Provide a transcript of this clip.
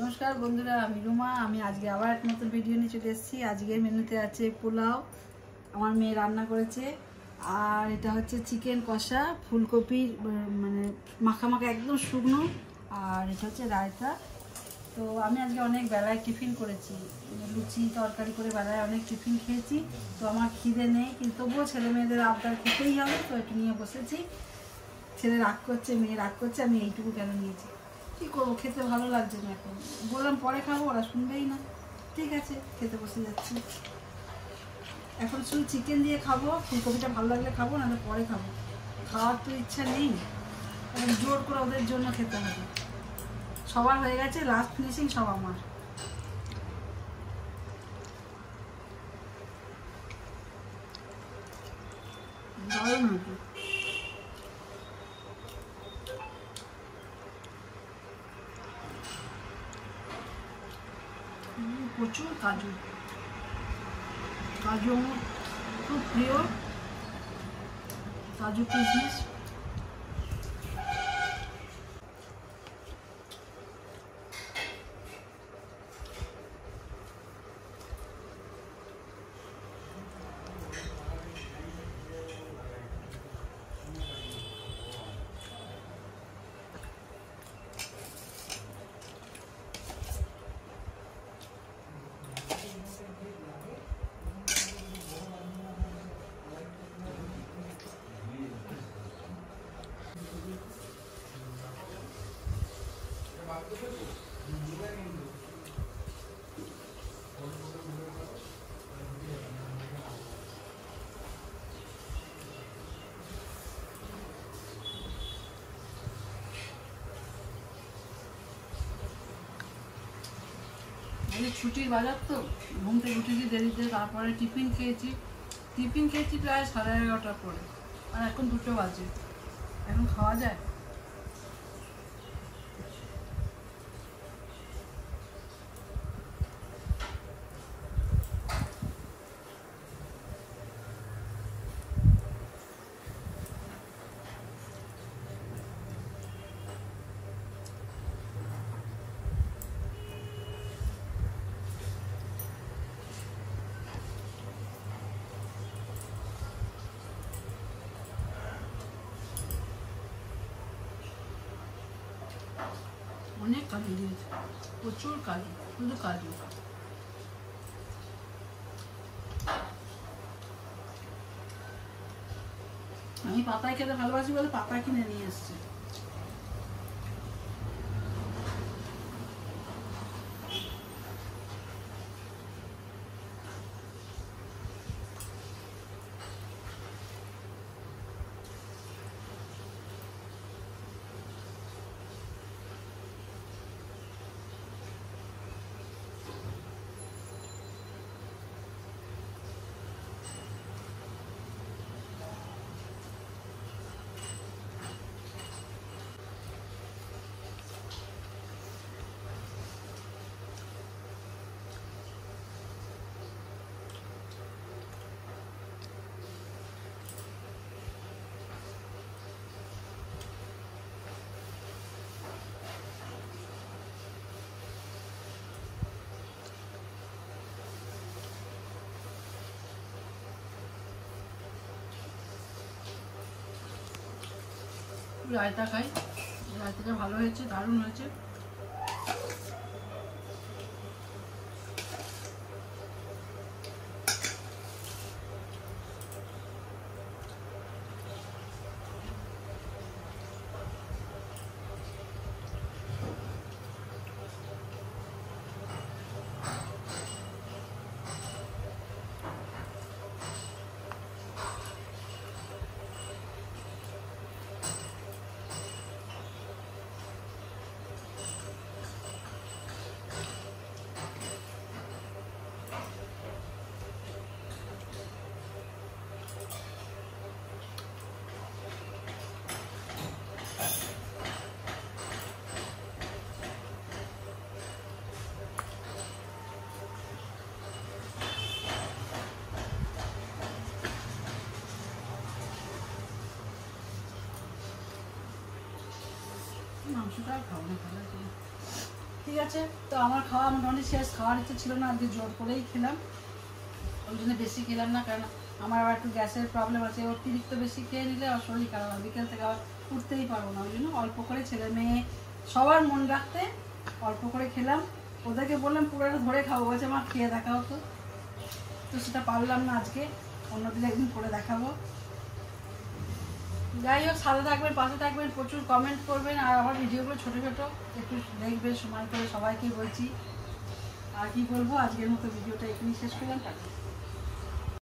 নমস্কার বন্ধুরা, আমি রুমা। আমি আজকে আবার এক নতুন ভিডিও নিয়ে চলে এসেছি। আজকের মেনুতে আছে পোলাও, আমার মেয়ে রান্না করেছে, আর এটা হচ্ছে চিকেন কষা, ফুলকপির মানে মাখা মাখা একদম শুকনো, আর এটা হচ্ছে রায়তা। তো আমি আজকে অনেক বেলায় টিফিন করেছি, লুচি তরকারি করে বেলায় অনেক টিফিন খেয়েছি। তো আমার খিদে নেই, কিন্তু তবুও ছেলে মেয়েদের আবদার খেতেই হবে, তো একটু নিয়ে বসেছি। ছেলে রাগ করছে, মেয়ে রাগ করছে, আমি এইটুকু কেন নিয়েছি, কী করবো, খেতে ভালো লাগছে না। এখন বললাম পরে খাবো, ওরা শুনবেই না। ঠিক আছে, খেতে বসে যাচ্ছি। এখন শুধু চিকেন দিয়ে খাবো, ফুলকপিটা ভালো লাগলে খাবো, নাহলে পরে খাবো। খাওয়ার তো ইচ্ছা নেই, এখন জোর করে ওদের জন্য খেতে হবে। সবার হয়ে গেছে, লাস্ট ফিনিশিং সব আমার। দারুণ হয়েছে, প্রচুর কাজু, কাজু আমার খুব প্রিয়, কাজু কিশমিশ। ছুটির বাজার তো, ঘুম থেকে উঠেছি দেরিতে, তারপরে টিফিন খেয়েছি প্রায় 11:30টার পরে, আর এখন 2টো বাজে, এখন খাওয়া যায়? অনেক কাজু দিয়েছে, প্রচুর কাজু, শুধু কাজু। আমি পাতায় খেতে ভালোবাসি বলে পাতা কিনে নিয়ে এসছি। রায়তা খাই, রায়তাটা ভালো হয়েছে, দারুণ হয়েছে। মাংসটা খাও না, ভালো ঠিক আছে, তো আমার খাওয়া মোটামুটি শেষ। খাওয়ার ইচ্ছে ছিল না, আজকে জোর করেই খেলাম, ওই জন্য বেশি খেলাম না, কারণ আমার আবার একটু গ্যাসের প্রবলেম আছে। অতিরিক্ত বেশি খেয়ে নিলে আমার শরীর খারাপ হয়, বিকেল থেকে আবার উঠতেই পারবো না। ওই জন্য অল্প করে ছেলে মেয়ে সবার মন রাখতে অল্প করে খেলাম। ওদেরকে বললাম পুরোটা ধরে খাবো, বলছে আমার খেয়ে দেখা হতো, তো সেটা পারলাম না আজকে, অন্যদিন একদিন করে দেখাবো। যাই হোক, সাথে থাকবেন, পাশে থাকবেন, প্রচুর কমেন্ট করবেন, আর আমার ভিডিওগুলো ছোটো ছোটো একটু দেখবেন সময় করে, সবাইকে বলছি। আর কি বলবো, আজকের মতো ভিডিওটা এখানেই শেষ করলাম।